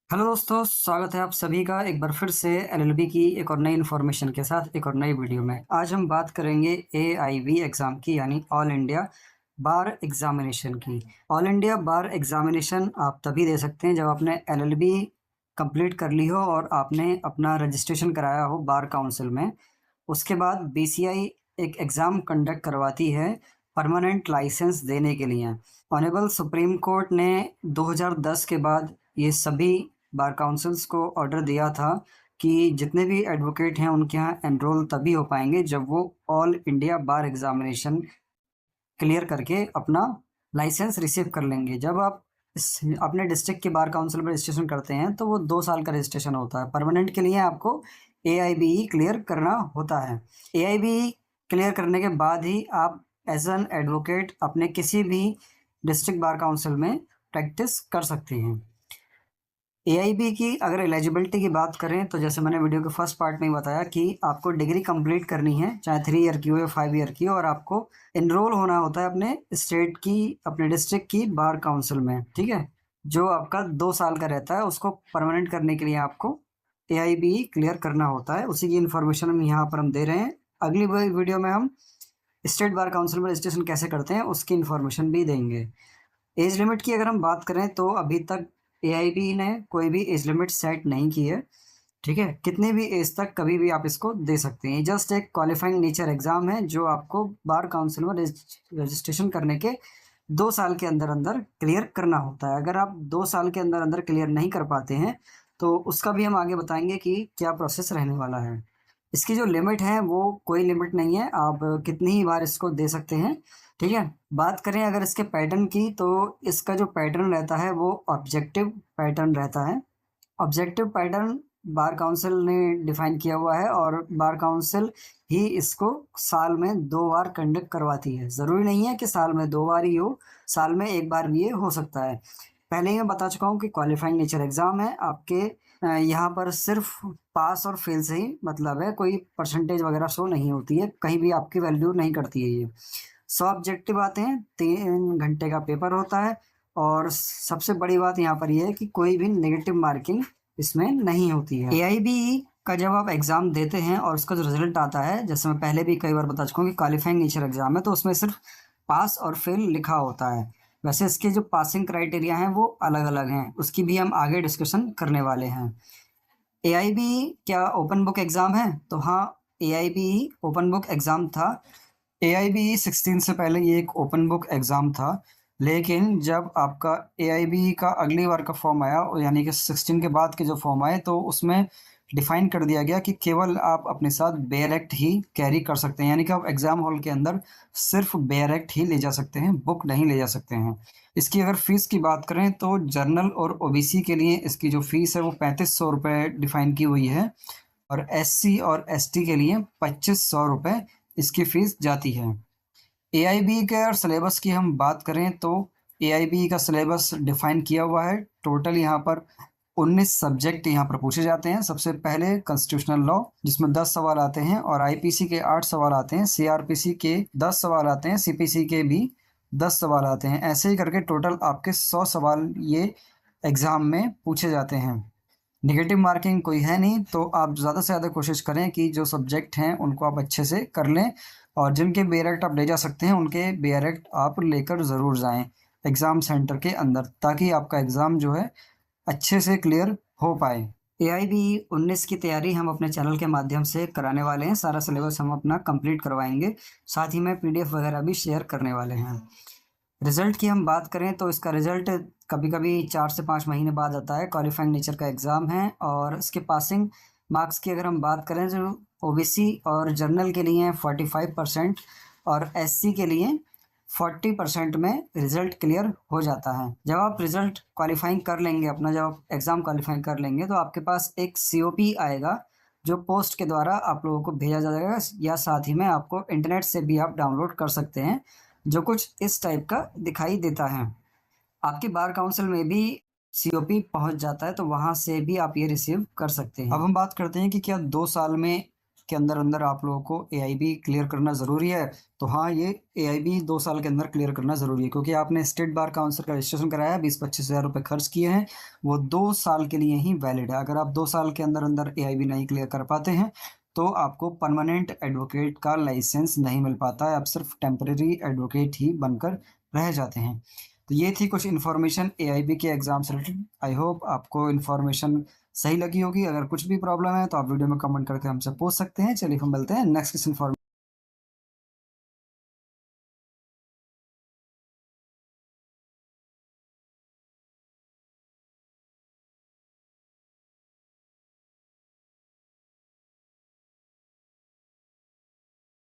Hello दोस्तों, स्वागत है आप सभी का एक बार फिर से एलएलबी की एक और नई इन्फॉर्मेशन के साथ एक और नई वीडियो में। आज हम बात करेंगे एआईबी एग्ज़ाम की, यानी ऑल इंडिया बार एग्ज़ामिनेशन की। ऑल इंडिया बार एग्ज़ामिनेशन आप तभी दे सकते हैं जब आपने एलएलबी कंप्लीट कर ली हो और आपने अपना रजिस्ट्रेशन कराया हो बार काउंसिल में। उसके बाद बीसीआई एक एग्ज़ाम कंडक्ट करवाती है परमानेंट लाइसेंस देने के लिए। ऑनरेबल सुप्रीम कोर्ट ने 2010 के बाद ये सभी बार काउंसिल्स को ऑर्डर दिया था कि जितने भी एडवोकेट हैं उनके यहाँ एनरोल तभी हो पाएंगे जब वो ऑल इंडिया बार एग्जामिनेशन क्लियर करके अपना लाइसेंस रिसीव कर लेंगे। जब आप अपने डिस्ट्रिक्ट के बार काउंसिल में रजिस्ट्रेशन करते हैं तो वो 2 साल का रजिस्ट्रेशन होता है। परमानेंट के लिए आपको एआईबीई क्लियर करना होता है। एआईबीई क्लियर करने के बाद ही आप एज एन एडवोकेट अपने किसी भी डिस्ट्रिक्ट बार काउंसिल में प्रैक्टिस कर सकते हैं। एआईबी की अगर एलिजिबिलिटी की बात करें तो जैसे मैंने वीडियो के फर्स्ट पार्ट में ही बताया कि आपको डिग्री कंप्लीट करनी है, चाहे 3 ईयर की हो या 5 ईयर की हो, और आपको इनरोल होना होता है अपने स्टेट की, अपने डिस्ट्रिक्ट की बार काउंसिल में। ठीक है, जो आपका 2 साल का रहता है उसको परमानेंट करने के लिए आपको एआईबी क्लियर करना होता है। उसी की इन्फॉर्मेशन हम यहाँ पर हम दे रहे हैं। अगली वीडियो में हम स्टेट बार काउंसिल में रजिस्ट्रेशन कैसे करते हैं उसकी इन्फॉर्मेशन भी देंगे। एज लिमिट की अगर हम बात करें तो अभी तक एआईबी ने कोई भी एज लिमिट सेट नहीं की है। ठीक है, कितने भी एज तक कभी भी आप इसको दे सकते हैं। जस्ट एक क्वालिफाइंग नेचर एग्जाम है जो आपको बार काउंसिल में रजिस्ट्रेशन करने के 2 साल के अंदर अंदर क्लियर करना होता है। अगर आप 2 साल के अंदर अंदर क्लियर नहीं कर पाते हैं तो उसका भी हम आगे बताएंगे कि क्या प्रोसेस रहने वाला है। इसकी जो लिमिट है वो कोई लिमिट नहीं है, आप कितनी ही बार इसको दे सकते हैं। ठीक है, बात करें अगर इसके पैटर्न की तो इसका जो पैटर्न रहता है वो ऑब्जेक्टिव पैटर्न रहता है। ऑब्जेक्टिव पैटर्न बार काउंसिल ने डिफाइन किया हुआ है और बार काउंसिल ही इसको साल में 2 बार कंडक्ट करवाती है। ज़रूरी नहीं है कि साल में 2 बार ही हो, साल में 1 बार भी ये हो सकता है। पहले ही मैं बता चुका हूँ कि क्वालिफाइंग नेचर एग्ज़ाम है। आपके यहाँ पर सिर्फ पास और फेल से ही मतलब है, कोई परसेंटेज वगैरह शो नहीं होती है, कहीं भी आपकी वैल्यू नहीं करती है ये। 100 ऑब्जेक्टिव आते हैं, 3 घंटे का पेपर होता है, और सबसे बड़ी बात यहाँ पर ये है कि कोई भी नेगेटिव मार्किंग इसमें नहीं होती है। एआईबी का जब आप एग्ज़ाम देते हैं और उसका जो रिजल्ट आता है, जैसे मैं पहले भी कई बार बता चुका हूँ कि क्वालिफाइंग नेचर एग्ज़ाम है तो उसमें सिर्फ पास और फेल लिखा होता है। वैसे इसके जो पासिंग क्राइटेरिया हैं वो अलग अलग हैं, उसकी भी हम आगे डिस्कशन करने वाले हैं। एआईबी क्या ओपन बुक एग्ज़ाम है? तो हाँ, एआईबी ओपन बुक एग्ज़ाम था। एआईबी 16 से पहले ये एक ओपन बुक एग्ज़ाम था, लेकिन जब आपका एआईबी का अगली बार का फॉर्म आया, यानी कि 16 के बाद के जो फॉर्म आए, तो उसमें डिफ़ाइन कर दिया गया कि केवल आप अपने साथ बेयर एक्ट ही कैरी कर सकते हैं, यानी कि आप एग्ज़ाम हॉल के अंदर सिर्फ बेयर एक्ट ही ले जा सकते हैं, बुक नहीं ले जा सकते हैं। इसकी अगर फ़ीस की बात करें तो जनरल और ओबीसी के लिए इसकी जो फ़ीस है वो 3500 रुपये डिफ़ाइन की हुई है, और एससी और एसटी के लिए 2500 रुपये इसकी फ़ीस जाती है। एआईबी के और सिलेबस की हम बात करें तो एआईबी का सिलेबस डिफाइन किया हुआ है। टोटल यहाँ पर 19 सब्जेक्ट यहाँ पर पूछे जाते हैं। सबसे पहले कॉन्स्टिट्यूशनल लॉ, जिसमें 10 सवाल आते हैं, और आईपीसी के 8 सवाल आते हैं, सीआरपीसी के 10 सवाल आते हैं, सीपीसी के भी 10 सवाल आते हैं। ऐसे ही करके टोटल आपके 100 सवाल ये एग्ज़ाम में पूछे जाते हैं। नेगेटिव मार्किंग कोई है नहीं, तो आप ज़्यादा से ज़्यादा कोशिश करें कि जो सब्जेक्ट हैं उनको आप अच्छे से कर लें, और जिनके बेयर एक्ट आप ले जा सकते हैं उनके बेयर एक्ट आप लेकर ज़रूर जाएं एग्ज़ाम सेंटर के अंदर, ताकि आपका एग्ज़ाम जो है अच्छे से क्लियर हो पाए। एआईबी 19 की तैयारी हम अपने चैनल के माध्यम से कराने वाले हैं। सारा सिलेबस हम अपना कंप्लीट करवाएंगे, साथ ही में पीडीएफ वगैरह भी शेयर करने वाले हैं। रिज़ल्ट की हम बात करें तो इसका रिज़ल्ट कभी कभी 4 से 5 महीने बाद आता है। क्वालिफाइंग नेचर का एग्ज़ाम है, और इसके पासिंग मार्क्स की अगर हम बात करें तो ओबीसी और जनरल के लिए 45% और एससी के लिए 40% में रिज़ल्ट क्लियर हो जाता है। जब आप रिज़ल्ट क्वालिफाइंग कर लेंगे अपना, जब आप एग्ज़ाम क्वालिफाइंग कर लेंगे तो आपके पास एक सीओपी आएगा जो पोस्ट के द्वारा आप लोगों को भेजा जाएगा, या साथ ही में आपको इंटरनेट से भी आप डाउनलोड कर सकते हैं, जो कुछ इस टाइप का दिखाई देता है। आपके बार काउंसिल में भी सीओपी पहुंच जाता है, तो वहां से भी आप ये रिसीव कर सकते हैं। अब हम बात करते हैं कि क्या 2 साल में के अंदर अंदर आप लोगों को AIB क्लियर करना ज़रूरी है, तो हाँ, ये AIB 2 साल के अंदर क्लियर करना ज़रूरी है, क्योंकि आपने स्टेट बार काउंसिल का रजिस्ट्रेशन कराया है, 20-25 हज़ार रुपये खर्च किए हैं, वो 2 साल के लिए ही वैलिड है। अगर आप 2 साल के अंदर अंदर AIB नहीं क्लियर कर पाते हैं, तो आपको परमानेंट एडवोकेट का लाइसेंस नहीं मिल पाता है, आप सिर्फ टेम्परेरी एडवोकेट ही बनकर रह जाते हैं। तो ये थी कुछ इन्फॉर्मेशन AIB के एग्ज़ाम से रिलेटेड। आई होप आपको इन्फॉर्मेशन सही लगी होगी। अगर कुछ भी प्रॉब्लम है तो आप वीडियो में कमेंट करके हमसे पूछ सकते हैं। चलिए हम मिलते हैं नेक्स्ट इन्फॉर्मेशन।